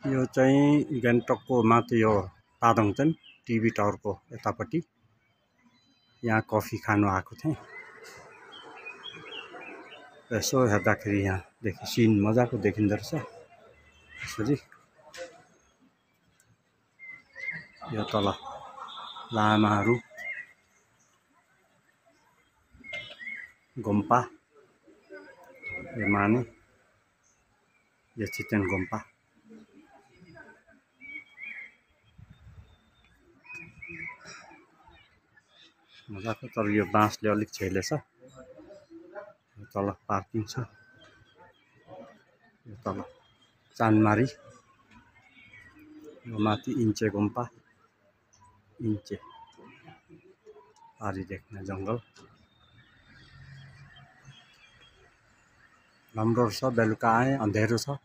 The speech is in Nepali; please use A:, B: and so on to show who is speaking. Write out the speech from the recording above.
A: यो चाहिँ गान्तोकको माथि यो तादोङचन टिभी टावरको यतापट्टि यहाँ कफी खानु आएको थिएँ। यसो हेर्दाखेरि यहाँदेखि सिन मजाको देखिँदो रहेछ। यसरी यो तल लामाहरू, गोम्पा, यो माने, यो चितेन गोम्पा। मजाको, तर यो बाँसले अलिक छेलेछ। तल पार्किङ छ। यो तल चानमारी, यो माथि इन्चे गोम्पा, इन्चे पारी देख्ने जङ्गल राम्रो छ। बेलुका आएँ, अँध्यारो छ।